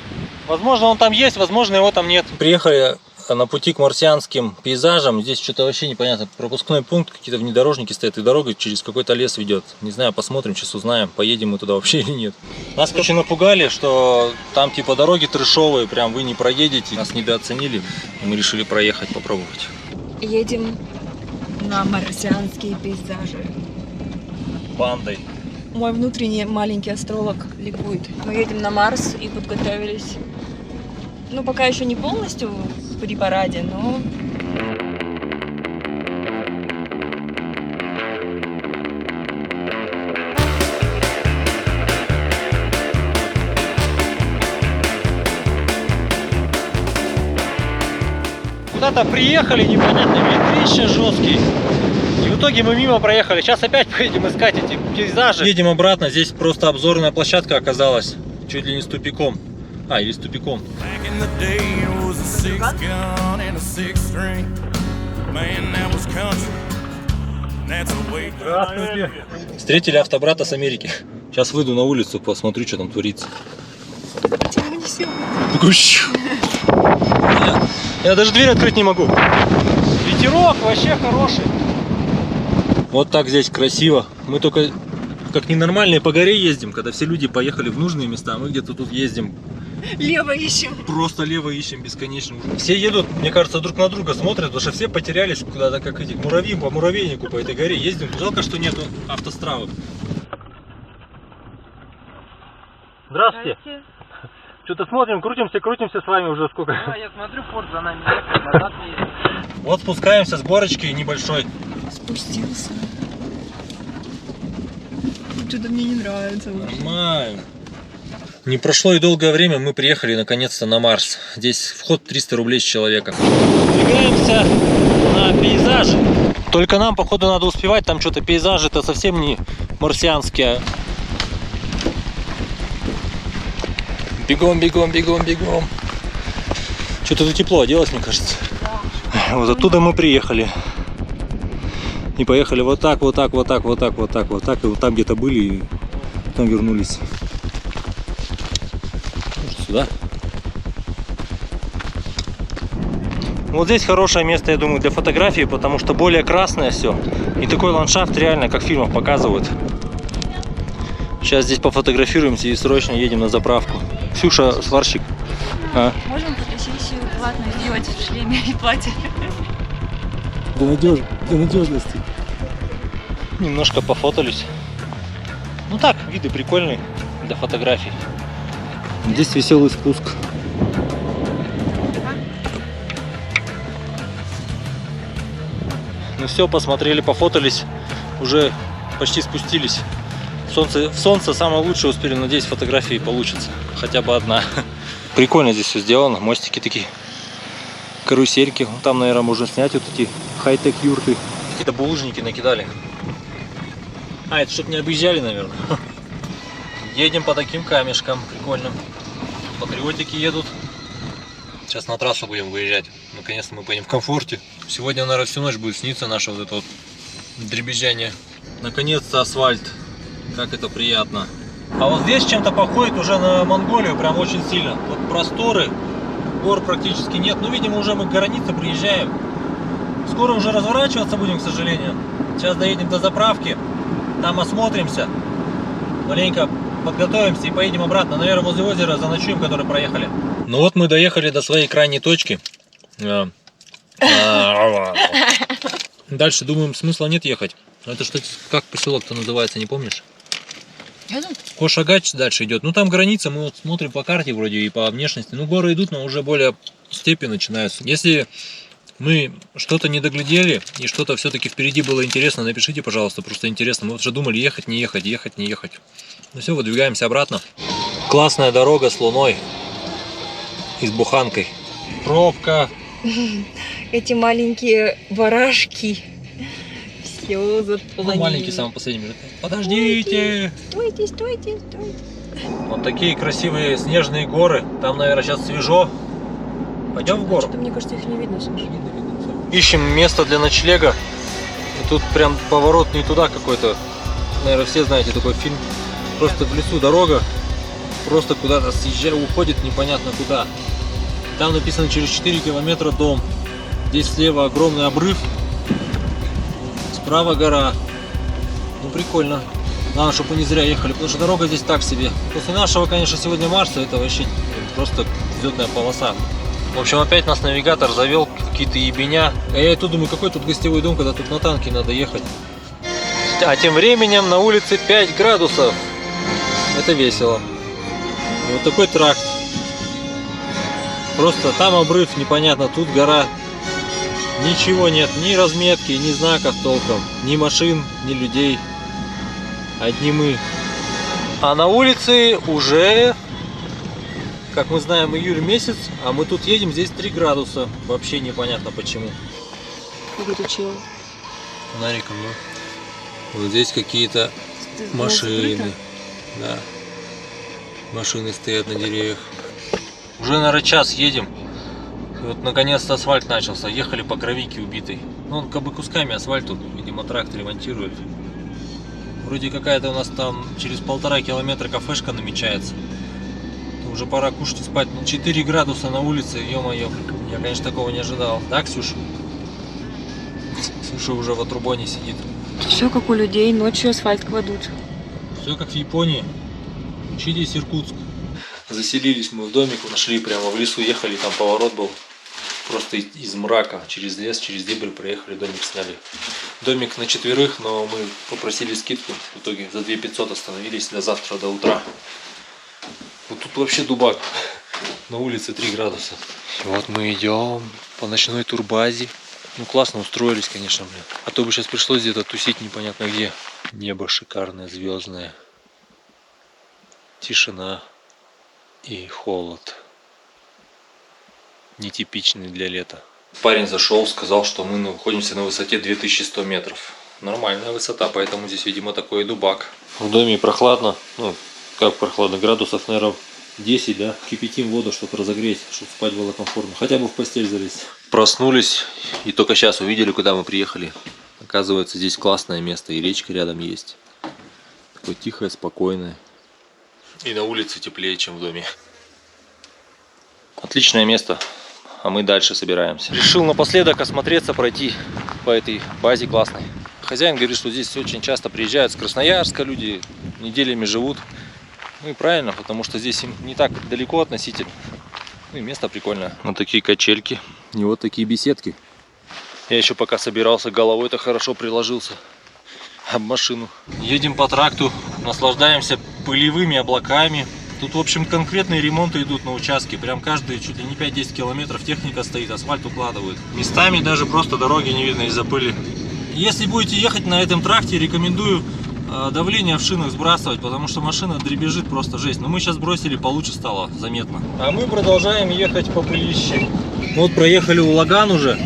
[SPEAKER 1] Возможно, он там есть, возможно, его там нет. Приехали на пути к марсианским пейзажам. Здесь что-то вообще непонятно. Пропускной пункт, какие-то внедорожники стоят, и дорога через какой-то лес ведет. Не знаю, посмотрим, сейчас узнаем, поедем мы туда вообще или нет. Нас, короче, напугали, что там типа дороги трэшовые, прям вы не проедете. Нас недооценили, и мы решили проехать, попробовать.
[SPEAKER 2] Едем на марсианские пейзажи.
[SPEAKER 1] Бандой.
[SPEAKER 2] Мой внутренний маленький астролог ликует. Мы едем на Марс и подготовились. Ну, пока еще не полностью при параде, но...
[SPEAKER 1] Куда-то приехали, непонятно, ветрище жесткий. И в итоге мы мимо проехали. Сейчас опять поедем искать эти пейзажи. Едем обратно. Здесь просто обзорная площадка оказалась. Чуть ли не с тупиком. А, или с тупиком. Здравствуйте. Встретили автобрата с Америки. Сейчас выйду на улицу, посмотрю, что там творится. Я даже дверь открыть не могу. Ветерок вообще хороший. Вот так здесь красиво. Мы только как ненормальные по горе ездим, когда все люди поехали в нужные места, а мы где-то тут ездим.
[SPEAKER 2] Лево ищем.
[SPEAKER 1] Просто лево ищем бесконечно. Все едут, мне кажется, друг на друга смотрят, потому что все потерялись куда-то, как эти муравьи по муравейнику по этой горе ездим. Жалко, что нету автостравы. Здравствуйте. Что-то смотрим, крутимся с вами уже сколько.
[SPEAKER 4] Да, я смотрю, Форд за нами ехает, назад не едет.
[SPEAKER 1] Вот спускаемся с горочки небольшой.
[SPEAKER 3] Спустился. Что-то мне не нравится вообще.
[SPEAKER 1] Нормально. Не прошло и долгое время, мы приехали наконец-то на Марс. Здесь вход 300 рублей с человека. Двигаемся на пейзажи. Только нам, походу, надо успевать. Там что-то пейзажи-то совсем не марсианские. Бегом. Что-то тут тепло оделось, мне кажется. Вот оттуда мы приехали. И поехали вот так. И вот там где-то были, и потом вернулись. Может, сюда. Вот здесь хорошее место, я думаю, для фотографии, потому что более красное все. И такой ландшафт реально, как в фильмах показывают. Сейчас здесь пофотографируемся и срочно едем на заправку. Ксюша, сварщик.
[SPEAKER 2] Можем фотосессию платную сделать в шлеме и платье?
[SPEAKER 1] Для надежности. Немножко пофотались. Ну так, виды прикольные для фотографий. Здесь веселый спуск. Ну все, посмотрели, пофотались, уже почти спустились. В солнце самое лучшее успели, надеюсь, фотографии получится. Хотя бы одна. Прикольно здесь все сделано, мостики такие. Карусельки, там, наверное, можно снять вот эти хай-тек юрты. Какие-то булыжники накидали. А, это что-то не объезжали, наверное. Едем по таким камешкам, прикольно. Патриотики едут. Сейчас на трассу будем выезжать. Наконец-то мы поедем в комфорте. Сегодня, наверное, всю ночь будет сниться наше вот это вот дребезжание. Наконец-то асфальт. Как это приятно. А вот здесь чем-то походит уже на Монголию, прям очень сильно. Вот просторы, гор практически нет. Ну, видимо, уже мы к границе приезжаем. Скоро уже разворачиваться будем, к сожалению. Сейчас доедем до заправки, там осмотримся, маленько подготовимся и поедем обратно. Наверное, возле озера заночуем, который проехали. Ну вот мы доехали до своей крайней точки. Дальше думаем, смысла нет ехать. Это что, как поселок-то называется, не помнишь? Кошагач дальше идет. Ну там граница, мы вот смотрим по карте вроде и по внешности. Ну горы идут, но уже более степи начинаются. Если мы что-то не доглядели и что-то все-таки впереди было интересно, напишите, пожалуйста, просто интересно. Мы вот уже думали ехать, не ехать. Ну все, выдвигаемся обратно. Классная дорога с луной и с буханкой. Пробка.
[SPEAKER 3] Эти маленькие барашки. Все заполонили.
[SPEAKER 1] Ну, маленький самый последний. Подождите!
[SPEAKER 3] Стойте.
[SPEAKER 1] Вот такие красивые снежные горы. Там, наверное, сейчас свежо. Пойдем в гору?
[SPEAKER 3] Что-то, мне кажется, их не видно.
[SPEAKER 1] Ищем место для ночлега. И тут прям поворот не туда какой-то. Наверное, все знаете такой фильм. Просто в лесу дорога. Просто куда-то съезжает, уходит непонятно куда. Там написано через 4 километра дом. Здесь слева огромный обрыв. Справа гора. Ну прикольно. Главное, чтобы мы не зря ехали, потому что дорога здесь так себе. После нашего, конечно, сегодня Марса, это вообще просто взлетная полоса. В общем, опять нас навигатор завел, какие-то ебеня. А я и тут думаю, какой тут гостевой дом, когда тут на танке надо ехать. А тем временем на улице 5 градусов. Это весело. И вот такой тракт. Просто там обрыв непонятно, тут гора. Ничего нет, ни разметки, ни знаков толком, ни машин, ни людей. Одни мы. А на улице уже, как мы знаем, июль месяц, а мы тут едем, здесь 3 градуса. Вообще непонятно почему.
[SPEAKER 3] Какой-то чел.
[SPEAKER 1] Фонариком, ну. Вот здесь какие-то машины. Да. Машины стоят на деревьях. Уже, наверное, час едем. И вот наконец-то асфальт начался. Ехали по гравийке убитой. Ну, он как бы кусками асфальт тут, видимо, тракт ремонтирует. Вроде какая-то у нас там через 1,5 километра кафешка намечается. То уже пора кушать и спать. Ну, 4 градуса на улице, ё-моё. Я, конечно, такого не ожидал. Да, Ксюша? Ксюша уже в отрубоне сидит.
[SPEAKER 3] Все как у людей, ночью асфальт кладут.
[SPEAKER 1] Все как в Японии. Учитесь Иркутск. Заселились мы в домик, нашли прямо в лесу, ехали, там поворот был. Просто из мрака, через лес, через дебри проехали, домик сняли. Домик на 4, но мы попросили скидку. В итоге за 2500 остановились до завтра, до утра. Вот тут вообще дубак. На улице 3 градуса. И вот мы идем по ночной турбазе. Ну классно устроились, конечно, блин. А то бы сейчас пришлось где-то тусить непонятно где. Небо шикарное, звездное. Тишина и холод. Нетипичный для лета. Парень зашел, сказал, что мы находимся на высоте 2100 метров. Нормальная высота, поэтому здесь, видимо, такой дубак. В доме прохладно. Ну, как прохладно? Градусов, наверное, 10, да? Кипятим воду, чтобы разогреть, чтобы спать было комфортно. Хотя бы в постель залезть. Проснулись и только сейчас увидели, куда мы приехали. Оказывается, здесь классное место и речка рядом есть. Такое тихое, спокойное. И на улице теплее, чем в доме. Отличное место. А мы дальше собираемся. Решил напоследок осмотреться, пройти по этой базе классной. Хозяин говорит, что здесь очень часто приезжают с Красноярска, люди неделями живут. Ну и правильно, потому что здесь им не так далеко относительно. Ну и место прикольное. Вот такие качельки и вот такие беседки. Я еще пока собирался, головой-то хорошо приложился об машину. Едем по тракту, наслаждаемся пылевыми облаками. Тут, в общем, конкретные ремонты идут на участке. Прям каждые чуть ли не 5-10 километров техника стоит, асфальт укладывают. Местами даже просто дороги не видно из-за пыли. Если будете ехать на этом тракте, рекомендую давление в шинах сбрасывать, потому что машина дребезжит просто жесть. Но мы сейчас бросили, получше стало заметно. А мы продолжаем ехать по пылище. Вот проехали Улаган уже.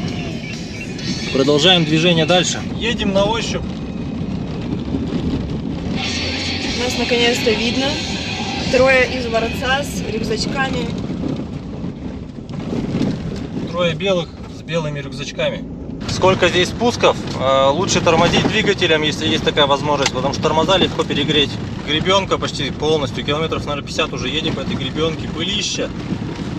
[SPEAKER 1] Продолжаем движение дальше. Едем на ощупь.
[SPEAKER 3] Нас наконец-то видно. Трое из воротца с рюкзачками.
[SPEAKER 1] Трое белых с белыми рюкзачками. Сколько здесь спусков, лучше тормозить двигателем, если есть такая возможность, потому что тормоза легко перегреть. Гребенка почти полностью, километров, наверное, 50 уже едем по этой гребенке, пылища.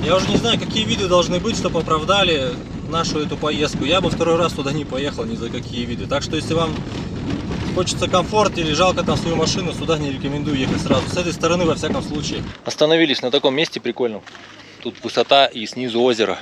[SPEAKER 1] Я уже не знаю, какие виды должны быть, чтобы оправдали нашу эту поездку. Я бы второй раз туда не поехал ни за какие виды. Так что, если вам хочется комфорт или жалко там свою машину, сюда не рекомендую ехать сразу. С этой стороны, во всяком случае. Остановились на таком месте прикольном. Тут высота и снизу озеро.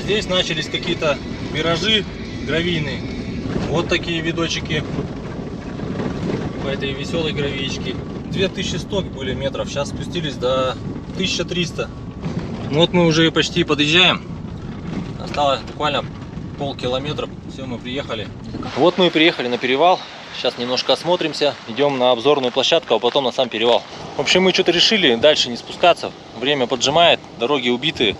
[SPEAKER 1] Здесь начались какие-то виражи гравийные. Вот такие видочки по этой веселой гравичке. 2100 были метров, сейчас спустились до 1300. Ну вот мы уже почти подъезжаем. Осталось буквально полкилометра. Все, мы приехали. Вот мы и приехали на перевал. Сейчас немножко осмотримся. Идем на обзорную площадку, а потом на сам перевал. В общем, мы что-то решили дальше не спускаться. Время поджимает, дороги убитые.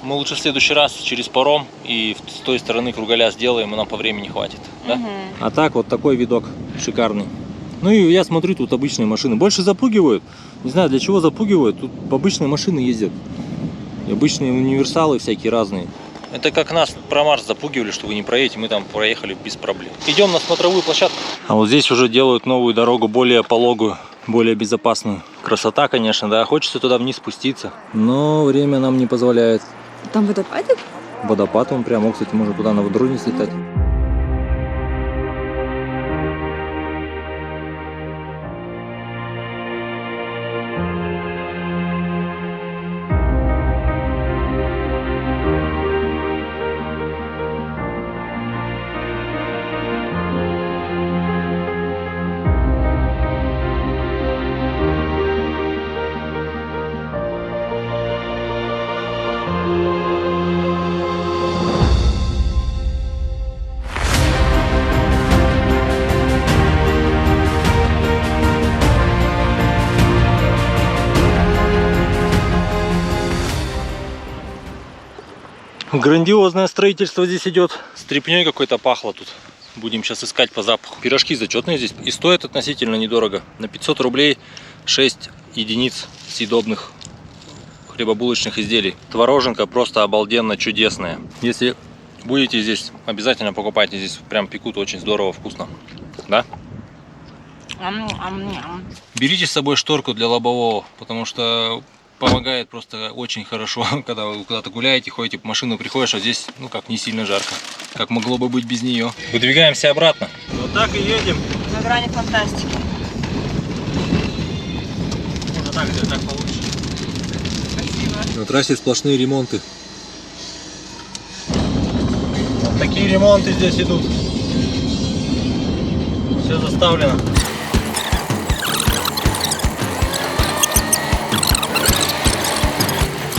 [SPEAKER 1] Мы лучше в следующий раз через паром и с той стороны кругаля сделаем, и нам по времени хватит. Да? А так вот такой видок шикарный. Ну и я смотрю, тут обычные машины. Больше запугивают. Не знаю, для чего запугивают. Тут обычные машины ездят. И обычные универсалы всякие разные. Это как нас про Марс запугивали, что вы не проедете. Мы там проехали без проблем. Идем на смотровую площадку. А вот здесь уже делают новую дорогу, более пологую, более безопасную. Красота, конечно, да. Хочется туда вниз спуститься. Но время нам не позволяет.
[SPEAKER 3] Там водопадик?
[SPEAKER 1] Водопад он прямо, кстати, можно туда на дроне слетать. Грандиозное строительство здесь идет. Стрепней какой-то пахло тут. Будем сейчас искать по запаху. Пирожки зачетные здесь. И стоят относительно недорого. На 500 рублей 6 единиц съедобных хлебобулочных изделий. Твороженка просто обалденно чудесная. Если будете здесь, обязательно покупайте. Здесь прям пекут очень здорово, вкусно. Да? Берите с собой шторку для лобового, потому что помогает просто очень хорошо, когда вы куда-то гуляете, ходите, в машину приходишь, а здесь, ну как, не сильно жарко, как могло бы быть без нее. Выдвигаемся обратно. Вот так и едем.
[SPEAKER 3] На грани фантастики.
[SPEAKER 1] Можно так сделать, так получше.
[SPEAKER 3] Спасибо.
[SPEAKER 1] На трассе сплошные ремонты. Вот такие ремонты здесь идут. Все заставлено.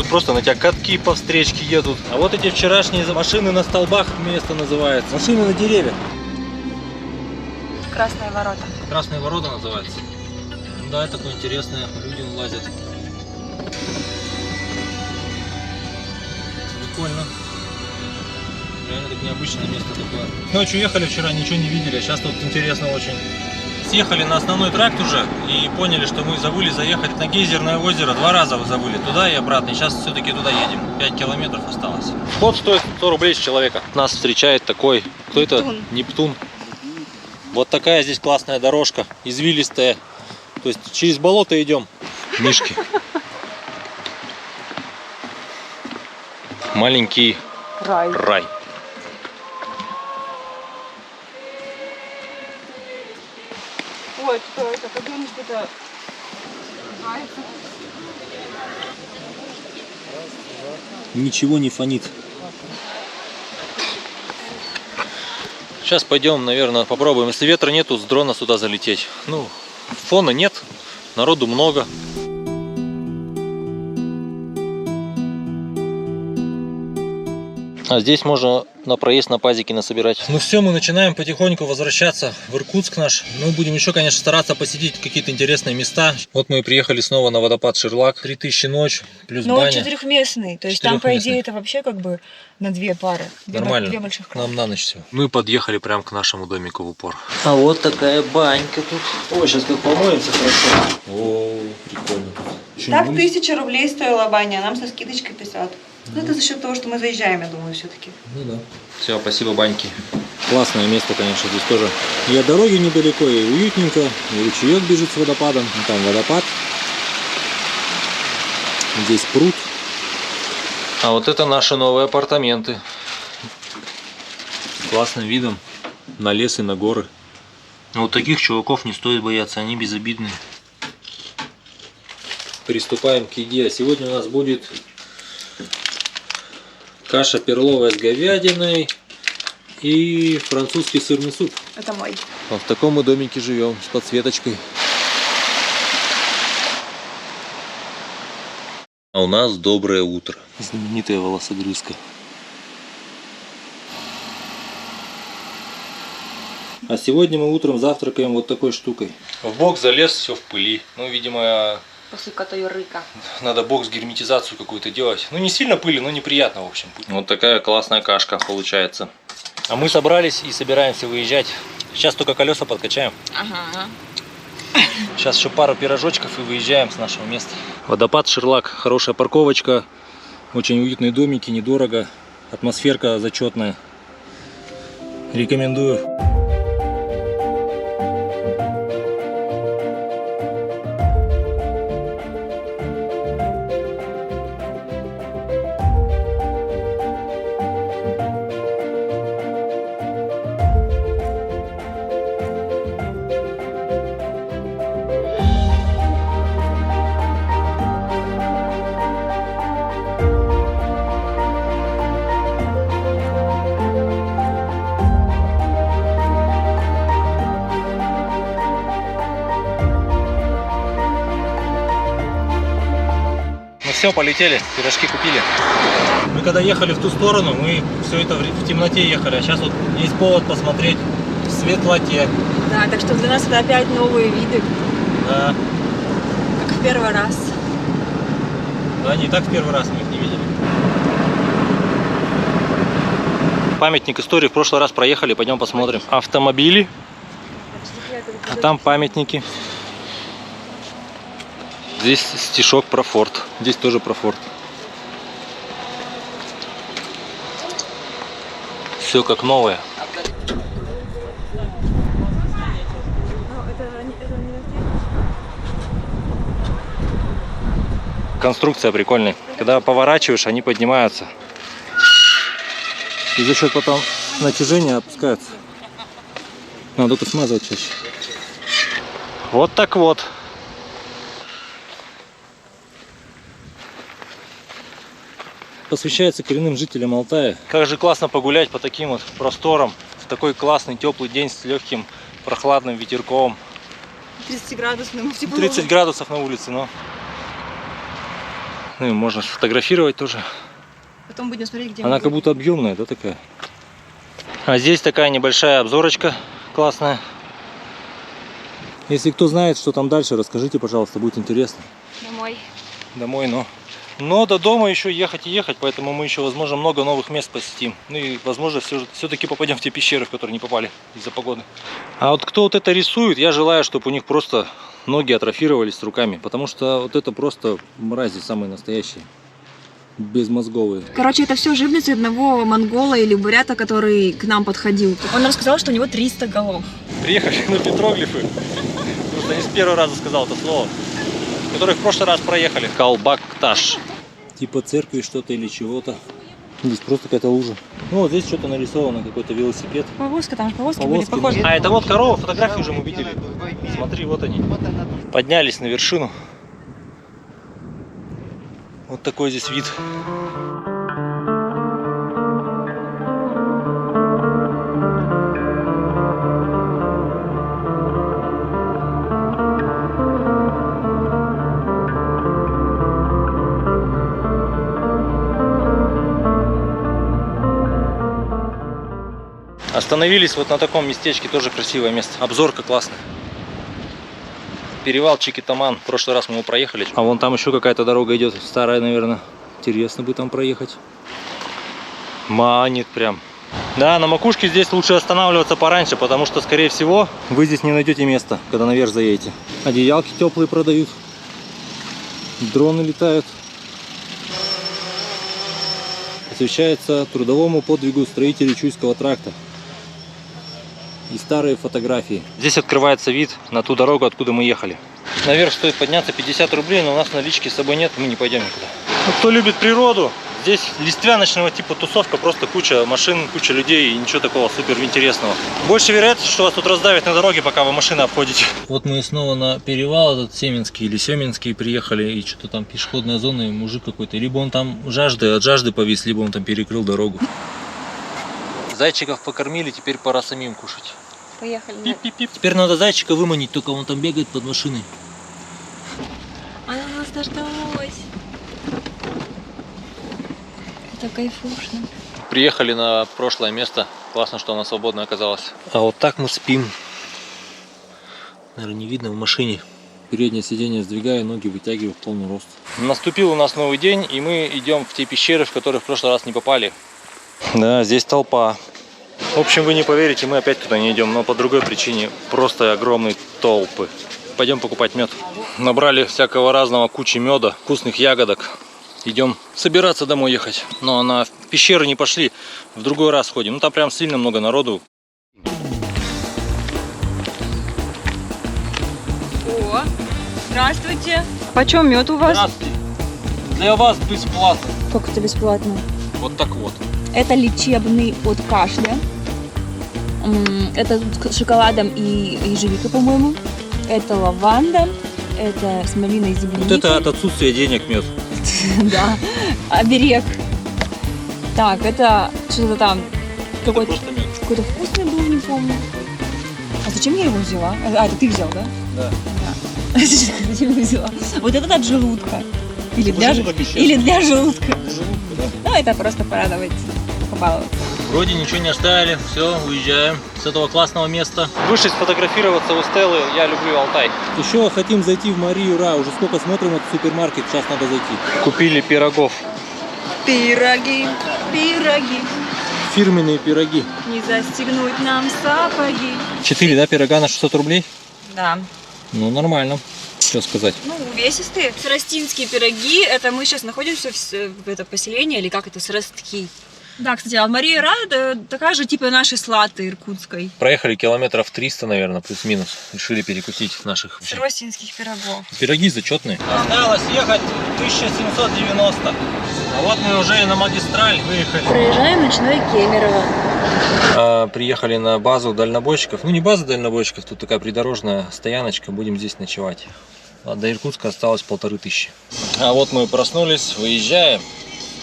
[SPEAKER 1] Просто на тебя катки по встречке едут. А вот эти вчерашние машины на столбах место называется. Машины на деревьях.
[SPEAKER 3] Красные ворота.
[SPEAKER 1] Красные ворота называется. Да, такое интересное. Люди лазят. Прикольно. Реально так необычное место такое. Ночью ехали вчера, ничего не видели. А сейчас тут интересно очень. Съехали на основной тракт уже и поняли, что мы забыли заехать на Гейзерное озеро. 2 раза забыли, туда и обратно. И сейчас все-таки туда едем. 5 километров осталось. Вход стоит 100 рублей с человека. Нас встречает такой, кто это? Нептун. Вот такая здесь классная дорожка, извилистая. То есть через болото идем. Мишки. Маленький рай.
[SPEAKER 3] Ой, что это? Подъем что-то.
[SPEAKER 1] Ничего не фонит. Сейчас пойдем, наверное, попробуем. Если ветра нету, с дрона сюда залететь. Ну, фона нет, народу много. А здесь можно на проезд на пазике насобирать. Ну все, мы начинаем потихоньку возвращаться в Иркутск наш. Мы будем еще, конечно, стараться посетить какие-то интересные места. Вот мы и приехали снова на водопад Ширлак. 3000 ночь, плюс
[SPEAKER 3] Но
[SPEAKER 1] баня.
[SPEAKER 3] он 4-местный. То есть там, по идее, это вообще как бы на 2 пары.
[SPEAKER 1] Нормально.
[SPEAKER 3] 2 больших края.
[SPEAKER 1] Нам на ночь все. Мы подъехали прямо к нашему домику в упор. А вот такая банька тут. Ой, сейчас как помоемся хорошо. О, прикольно.
[SPEAKER 3] Так 1000 рублей стоила баня, а нам со скидочкой 500. Ну, это за счет того, что мы заезжаем, я думаю, все-таки.
[SPEAKER 1] Ну да. Все, спасибо, баньки. Классное место, конечно, здесь тоже. И от дороги недалеко, и уютненько, и ручеек бежит с водопадом. И там водопад. Здесь пруд. А вот это наши новые апартаменты. С классным видом на лес и на горы. Вот таких чуваков не стоит бояться, они безобидные. Приступаем к еде. А сегодня у нас будет каша перловая с говядиной и французский сырный суп.
[SPEAKER 3] Это мой.
[SPEAKER 1] Вот в таком мы домике живем, с подсветочкой. А у нас доброе утро. Знаменитая волосогрызка. А сегодня мы утром завтракаем вот такой штукой. В бок залез, все в пыли. Ну, видимо,
[SPEAKER 2] После рыка.
[SPEAKER 1] надо бокс-герметизацию какую-то делать. Ну, не сильно пыли, но неприятно, в общем. Вот такая классная кашка получается. А мы собрались и собираемся выезжать. Сейчас только колеса подкачаем.
[SPEAKER 2] Ага.
[SPEAKER 1] Сейчас еще пару пирожочков и выезжаем с нашего места. Водопад Ширлак. Хорошая парковочка. Очень уютные домики, недорого. Атмосферка зачетная. Рекомендую. Ну все, полетели, пирожки купили. Мы когда ехали в ту сторону, мы все это в темноте ехали, а сейчас вот есть повод посмотреть в светлоте.
[SPEAKER 3] Да, так что для нас это опять новые виды,
[SPEAKER 1] Да,
[SPEAKER 3] как в первый раз.
[SPEAKER 1] да, не так в первый раз мы их не видели. Памятник истории в прошлый раз проехали, пойдем посмотрим. Автомобили, а там памятники. Здесь стишок про форт. Здесь тоже про форт. Все как новое. Конструкция прикольная. Когда поворачиваешь, они поднимаются. И за счет потом натяжения опускаются. Надо только смазывать чаще. Вот так вот. Посвящается коренным жителям Алтая. Как же классно погулять по таким вот просторам. В такой классный теплый день с легким прохладным ветерком.
[SPEAKER 3] 30-градусным тепло.
[SPEAKER 1] 30 градусов на улице, но... Ну и можно сфотографировать тоже.
[SPEAKER 3] Потом будем смотреть, где
[SPEAKER 1] Она
[SPEAKER 3] мы
[SPEAKER 1] как будто объемная, да, такая? А здесь такая небольшая обзорочка классная. Если кто знает, что там дальше, расскажите, пожалуйста, будет интересно.
[SPEAKER 2] Домой.
[SPEAKER 1] Домой, но до дома еще ехать и ехать, поэтому мы еще, возможно, много новых мест посетим. Ну и, возможно, все-таки попадем в те пещеры, в которые не попали из-за погоды. А вот кто вот это рисует, я желаю, чтобы у них просто ноги атрофировались руками, потому что вот это просто мрази самые настоящие, безмозговые.
[SPEAKER 3] Короче, это все живность одного монгола или бурята, который к нам подходил. Он рассказал, что у него 300 голов.
[SPEAKER 1] Приехали на петроглифы. Просто не с первого раза сказал это слово. Которые в прошлый раз проехали. Калбакташ. Типа церкви что-то или чего-то. Здесь просто какая-то лужа. Ну вот здесь что-то нарисовано, какой-то велосипед.
[SPEAKER 3] Повозка, там же повозки были
[SPEAKER 1] Повозки.
[SPEAKER 3] похожи.
[SPEAKER 1] А это вот корова, фотографии уже мы видели. Смотри, вот они. Поднялись на вершину. Вот такой здесь вид. Остановились вот на таком местечке, тоже красивое место. Обзорка классная. Перевал Чикитаман. В прошлый раз мы его проехали. А вон там еще какая-то дорога идет, старая, наверное. Интересно бы там проехать. Манит прям. Да, на макушке здесь лучше останавливаться пораньше, потому что, скорее всего, вы здесь не найдете места, когда наверх заедете. Одеялки теплые продают. Дроны летают. Посвящается трудовому подвигу строителей Чуйского тракта. И старые фотографии. Здесь открывается вид на ту дорогу, откуда мы ехали. Наверх стоит подняться 50 рублей, но у нас налички с собой нет, мы не пойдем никуда. Ну, кто любит природу, здесь листвяночного типа тусовка, просто куча машин, куча людей и ничего такого супер интересного. Больше вероятность, что вас тут раздавят на дороге, пока вы машины обходите. Вот мы снова на перевал этот Семенский или Семенский приехали, и что-то там пешеходная зона, и мужик какой-то. Либо он там от жажды повис, либо он там перекрыл дорогу. Зайчиков покормили, теперь пора самим кушать.
[SPEAKER 2] Поехали.
[SPEAKER 1] Пип-пип-пип. Теперь надо зайчика выманить, только он там бегает под машиной.
[SPEAKER 2] Она нас дождалась. Это кайфушно.
[SPEAKER 1] Приехали на прошлое место. Классно, что оно свободно оказалось. А вот так мы спим. Наверное, не видно в машине. Переднее сиденье сдвигаю, ноги вытягиваю в полный рост. Наступил у нас новый день, и мы идем в те пещеры, в которые в прошлый раз не попали. Да, здесь толпа. В общем, вы не поверите, мы опять туда не идем, но по другой причине. Просто огромные толпы. Пойдем покупать мед. Набрали всякого разного, кучи меда, вкусных ягодок. Идем собираться домой ехать. Но на пещеры не пошли, в другой раз ходим. Ну там прям сильно много народу.
[SPEAKER 3] О, здравствуйте. Почем мед у вас?
[SPEAKER 1] Здравствуйте. Для вас бесплатно.
[SPEAKER 3] Как это бесплатно?
[SPEAKER 1] Вот так вот.
[SPEAKER 3] Это лечебный от кашля. Это с шоколадом и ежевикой, по-моему. Это лаванда. Это с малиной и земляникой.
[SPEAKER 1] Вот это от отсутствия денег мед.
[SPEAKER 3] Да. Оберег. Так, это что-то там. Какой-то вкусный был, не помню. А зачем я его взяла? А, это ты взял, да?
[SPEAKER 1] Да.
[SPEAKER 3] Зачем я взяла? Вот это от желудка. Или для желудка. Ну, это просто порадовать, побаловаться.
[SPEAKER 1] Вроде ничего не оставили, все, уезжаем с этого классного места. Вышли сфотографироваться у Стеллы, я люблю Алтай. Еще хотим зайти в Марию Ра, уже сколько смотрим этот супермаркет, сейчас надо зайти. Купили пирогов.
[SPEAKER 3] Пироги, пироги.
[SPEAKER 1] Фирменные пироги.
[SPEAKER 3] Не застегнуть нам сапоги.
[SPEAKER 1] 4, да, пирога на 600 рублей?
[SPEAKER 3] Да.
[SPEAKER 1] Ну, нормально. Что сказать?
[SPEAKER 3] Ну, увесистые. Сарастинские пироги. Это мы сейчас находимся в это поселение, или как это, Сарастки. Да, кстати, а Мария Рада такая же, типа нашей Слаты иркутской.
[SPEAKER 1] Проехали километров 300, наверное, плюс-минус. Решили перекусить наших
[SPEAKER 3] Сарастинских пирогов.
[SPEAKER 1] пироги зачетные. Осталось ехать 1790. А вот мы уже и на магистраль выехали.
[SPEAKER 3] Проезжаем ночное Кемерово.
[SPEAKER 1] Приехали на базу дальнобойщиков. Ну, не база дальнобойщиков, тут такая придорожная стояночка. Будем здесь ночевать. До Иркутска осталось 1500. А вот мы проснулись, выезжаем.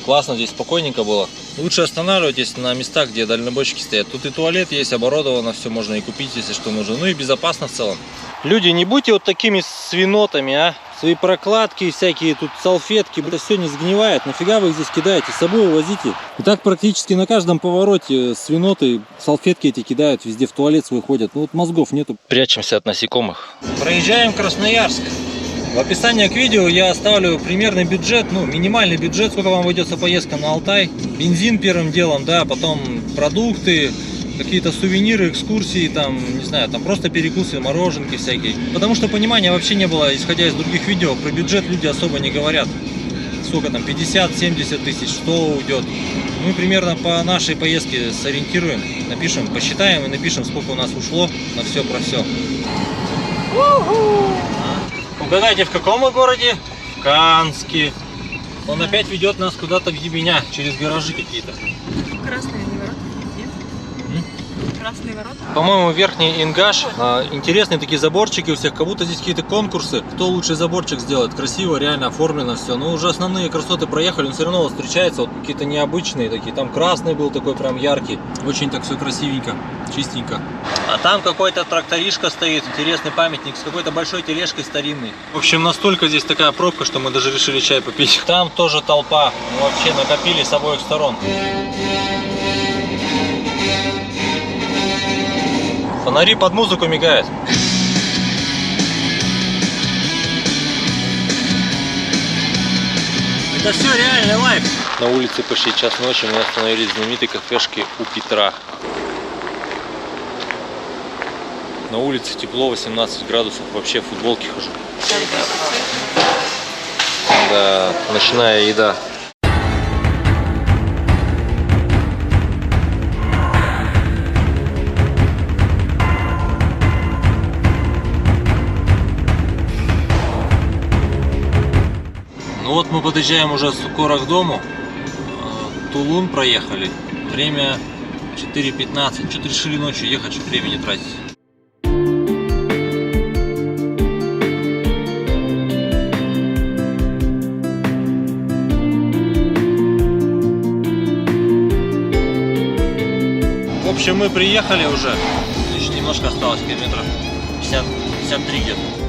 [SPEAKER 1] Классно, здесь спокойненько было. Лучше останавливайтесь на местах, где дальнобойщики стоят. Тут и туалет есть, оборудовано, все можно и купить, если что нужно. Ну и безопасно в целом. Люди, не будьте вот такими свинотами, а. Свои прокладки, всякие тут салфетки, это все не сгнивает. Нафига вы их здесь кидаете? С собой увозите. И так практически на каждом повороте свиноты салфетки эти кидают, везде в туалет свой ходят. Ну вот мозгов нету. Прячемся от насекомых. Проезжаем Красноярск. В описании к видео я оставлю примерный бюджет, ну минимальный бюджет, сколько вам обойдется поездка на Алтай. Бензин первым делом, да, потом продукты, какие-то сувениры, экскурсии, там, не знаю, там просто перекусы, мороженки всякие. Потому что понимания вообще не было, исходя из других видео, про бюджет люди особо не говорят. Сколько там, 50-70 тысяч, что уйдет. Мы примерно по нашей поездке сориентируем, напишем, посчитаем и напишем, сколько у нас ушло на все про все. Угадайте, в каком мы городе? В Канске. Он опять ведет нас куда-то в ебеня, через гаражи какие-то.
[SPEAKER 3] Красные ворота. Красные ворота.
[SPEAKER 1] По-моему, верхний Ингаш. Интересные такие заборчики у всех, как будто здесь какие-то конкурсы. Кто лучший заборчик сделает. Красиво, реально оформлено все. Но уже основные красоты проехали, но все равно вот встречаются вот какие-то необычные такие. Там красный был такой прям яркий. Очень так все красивенько, чистенько. А там какой-то тракторишка стоит, интересный памятник с какой-то большой тележкой старинной. В общем, настолько здесь такая пробка, что мы даже решили чай попить. Там тоже толпа. Мы вообще накопили с обоих сторон. Фонари под музыку мигают. Это все реальный лайф. На улице почти час ночи мы остановились в знаменитой кафешке у Петра. На улице тепло, 18 градусов, вообще в футболке хожу. Да, ночная еда. Ну вот мы подъезжаем уже скоро к дому. Тулун проехали. Время 4:15. Что-то решили ночью ехать, чтобы времени тратить. В общем, мы приехали уже. Еще немножко осталось, километров 50-53 где-то.